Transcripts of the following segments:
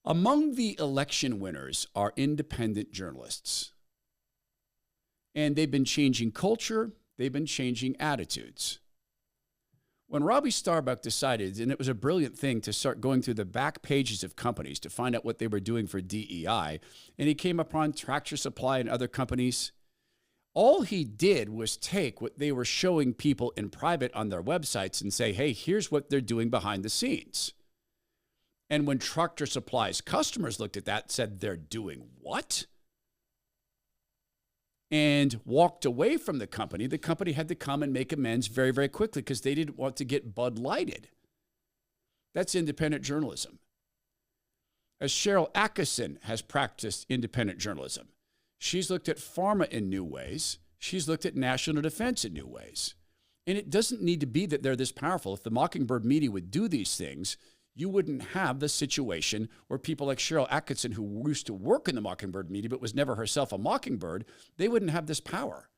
Among the election winners are independent journalists. And they've been changing culture. They've been changing attitudes. When Robbie Starbuck decided, and it was a brilliant thing, to start going through the back pages of companies to find out what they were doing for DEI, and he came upon Tractor Supply and other companies, all he did was take what they were showing people in private on their websites and say, hey, here's what they're doing behind the scenes. And when Tractor Supply's customers looked at that and said, they're doing what? And walked away from the company had to come and make amends very, very quickly because they didn't want to get Bud Lighted. That's independent journalism. As Cheryl Atkinson has practiced independent journalism, she's looked at pharma in new ways. She's looked at national defense in new ways. And it doesn't need to be that they're this powerful. If the Mockingbird media would do these things, you wouldn't have the situation where people like Cheryl Atkinson, who used to work in the Mockingbird media but was never herself a Mockingbird, they wouldn't have this power.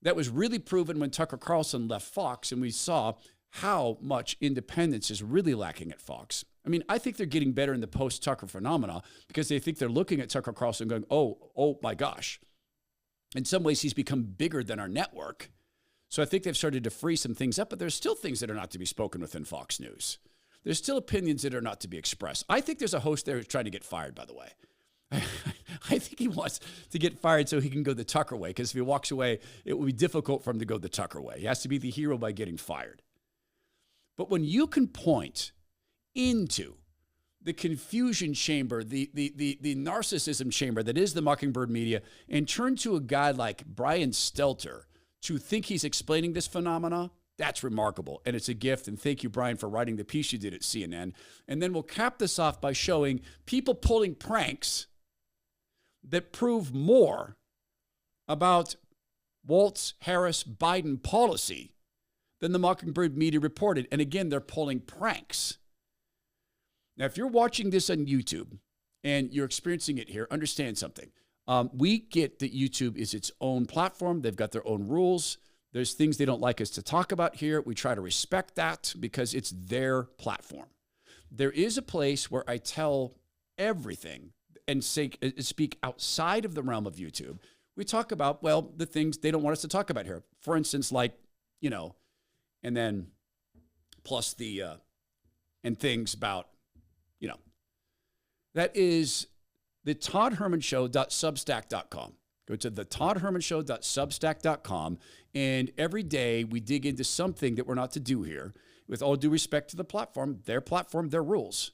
That was really proven when Tucker Carlson left Fox, and we saw how much independence is really lacking at Fox. I mean, I think they're getting better in the post-Tucker phenomena because they think they're looking at Tucker Carlson going, oh my gosh. In some ways, he's become bigger than our network. So I think they've started to free some things up, but there's still things that are not to be spoken within Fox News. There's still opinions that are not to be expressed. I think there's a host there who's trying to get fired, by the way. I think he wants to get fired so he can go the Tucker way, because if he walks away, it will be difficult for him to go the Tucker way. He has to be the hero by getting fired. But when you can point into the confusion chamber, the narcissism chamber that is the Mockingbird media, and turn to a guy like Brian Stelter to think he's explaining this phenomena, that's remarkable, and it's a gift, and thank you, Brian, for writing the piece you did at CNN. And then we'll cap this off by showing people pulling pranks that prove more about Waltz, Harris, Biden policy than the Mockingbird media reported. And again, they're pulling pranks. Now, if you're watching this on YouTube and you're experiencing it here, understand something. We get that YouTube is its own platform. They've got their own rules. There's things they don't like us to talk about here. We try to respect that because it's their platform. There is a place where I tell everything and speak outside of the realm of YouTube. We talk about, well, the things they don't want us to talk about here. For instance, like, and then plus and things about, that is the toddhermanshow.substack.com. Go to the toddhermanshow.substack.com, and every day we dig into something that we're not to do here. With all due respect to the platform, their rules.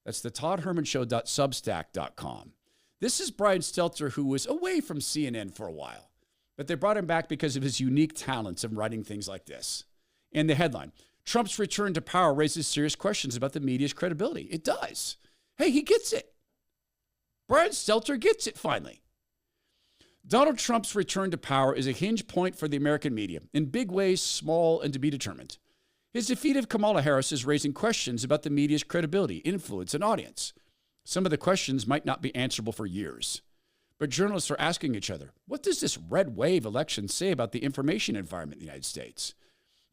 That's the toddhermanshow.substack.com. This is Brian Stelter, who was away from CNN for a while, but they brought him back because of his unique talents in writing things like this. And the headline, Trump's return to power raises serious questions about the media's credibility. It does. Hey, he gets it. Brian Stelter gets it finally. Donald Trump's return to power is a hinge point for the American media, in big ways, small, and to be determined. His defeat of Kamala Harris is raising questions about the media's credibility, influence, and audience. Some of the questions might not be answerable for years, but journalists are asking each other, what does this red wave election say about the information environment in the United States?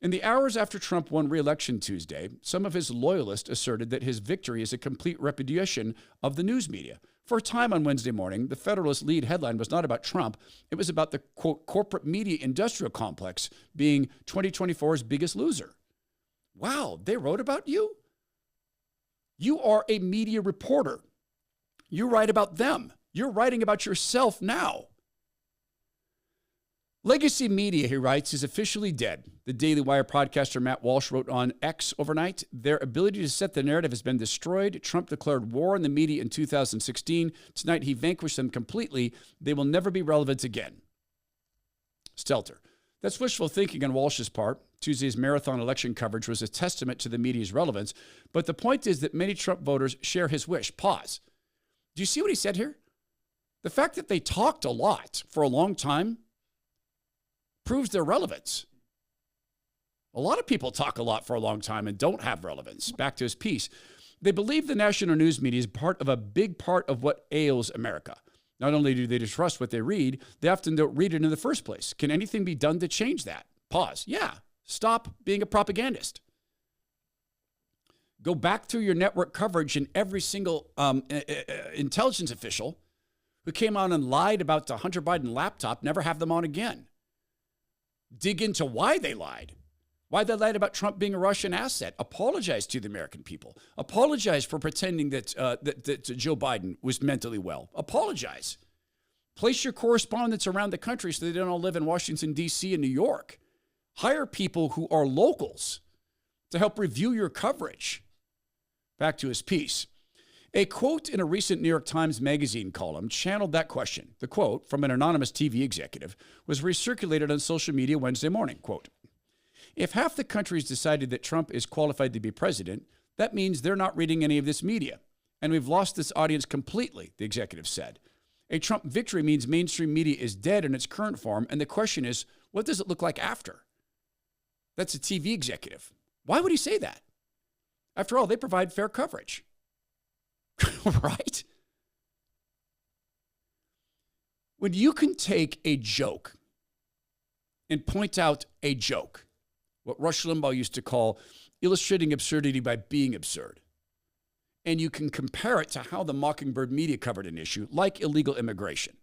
In the hours after Trump won re-election Tuesday, some of his loyalists asserted that his victory is a complete repudiation of the news media. For a time on Wednesday morning, the Federalist lead headline was not about Trump. It was about the, quote, corporate media industrial complex being 2024's biggest loser. Wow, they wrote about you? You are a media reporter. You write about them. You're writing about yourself now. Legacy media, he writes, is officially dead. The Daily Wire podcaster Matt Walsh wrote on X overnight, their ability to set the narrative has been destroyed. Trump declared war on the media in 2016. Tonight, he vanquished them completely. They will never be relevant again. Stelter. That's wishful thinking on Walsh's part. Tuesday's marathon election coverage was a testament to the media's relevance. But the point is that many Trump voters share his wish. Pause. Do you see what he said here? The fact that they talked a lot for a long time proves their relevance. A lot of people talk a lot for a long time and don't have relevance. Back to his piece. They believe the national news media is part of a big part of what ails America. Not only do they distrust what they read, they often don't read it in the first place. Can anything be done to change that? Pause. Yeah. Stop being a propagandist. Go back through your network coverage and every single intelligence official who came on and lied about the Hunter Biden laptop, never have them on again. Dig into why they lied. Why they lied about Trump being a Russian asset. Apologize to the American people. Apologize for pretending that Joe Biden was mentally well. Apologize. Place your correspondents around the country so they don't all live in Washington, D.C. and New York. Hire people who are locals to help review your coverage. Back to his piece. A quote in a recent New York Times Magazine column channeled that question. The quote, from an anonymous TV executive, was recirculated on social media Wednesday morning. Quote, if half the country has decided that Trump is qualified to be president, that means they're not reading any of this media. And we've lost this audience completely, the executive said. A Trump victory means mainstream media is dead in its current form, and the question is, what does it look like after? That's a TV executive. Why would he say that? After all, they provide fair coverage. Right? When you can take a joke and point out a joke, what Rush Limbaugh used to call illustrating absurdity by being absurd, and you can compare it to how the Mockingbird media covered an issue like illegal immigration.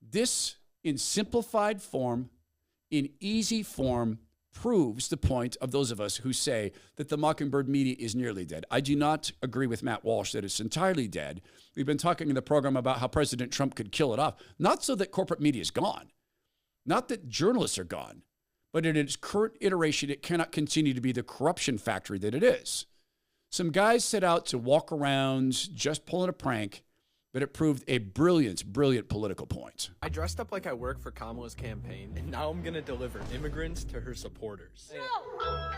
This, in simplified form, in easy form, proves the point of those of us who say that the Mockingbird media is nearly dead. I do not agree with Matt Walsh that it's entirely dead. We've been talking in the program about how President Trump could kill it off. Not so that corporate media is gone, not that journalists are gone, but in its current iteration, it cannot continue to be the corruption factory that it is. Some guys set out to walk around just pulling a prank, but it proved a brilliant, brilliant political point. I dressed up like I work for Kamala's campaign, and now I'm gonna deliver immigrants to her supporters. No!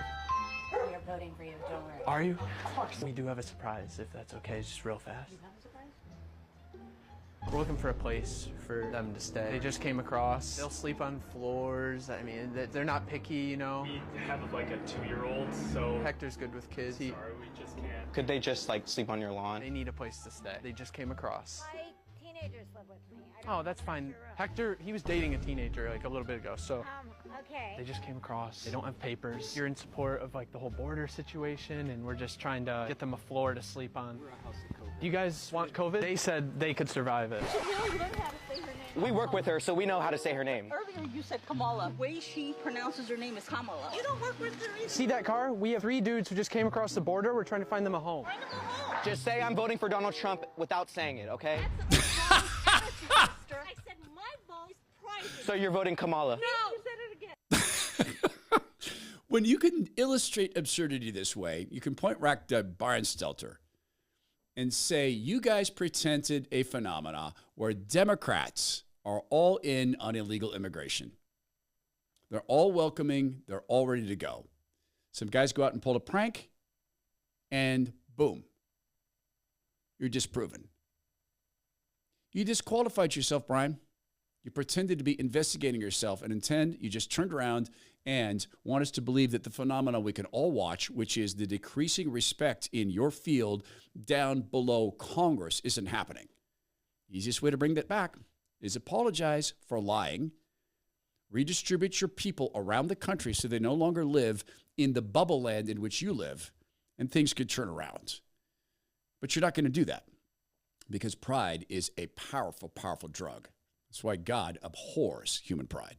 We are voting for you, don't worry. Are you? Of course. We do have a surprise, if that's okay, just real fast. You have a surprise? We're looking for a place for them to stay. They just came across. They'll sleep on floors. I mean, they're not picky, you know. We have like a 2-year-old, so Hector's good with kids. sorry, we just can't. Could they just like sleep on your lawn? They need a place to stay. They just came across. My teenagers live with me. I don't Oh, that's have fine. extra room. Hector, he was dating a teenager like a little bit ago, so Okay. they just came across. They don't have papers. You're in support of like the whole border situation, and we're just trying to get them a floor to sleep on. Do you guys want COVID? They said they could survive it. You learn how to say her name. We work with her, so we know how to say her name. Earlier you said Kamala. The way she pronounces her name is Kamala. You don't work with her either. See that car? We have 3 dudes who just came across the border. We're trying to find them a home. Find them a home. Just say I'm voting for Donald Trump without saying it, okay? That's a wrong attitude, sister. I said my vote is private. So you're voting Kamala. No. You said it again. When you can illustrate absurdity this way, you can point back to Brian Stelter and say, you guys presented a phenomena where Democrats are all in on illegal immigration. They're all welcoming. They're all ready to go. Some guys go out and pull a prank, and boom, you're disproven. You disqualified yourself, Brian. You pretended to be investigating yourself, and you just turned around and want us to believe that the phenomena we can all watch, which is the decreasing respect in your field down below Congress, isn't happening. Easiest way to bring that back is apologize for lying, redistribute your people around the country so they no longer live in the bubble land in which you live, and things could turn around. But you're not going to do that because pride is a powerful, powerful drug. That's why God abhors human pride.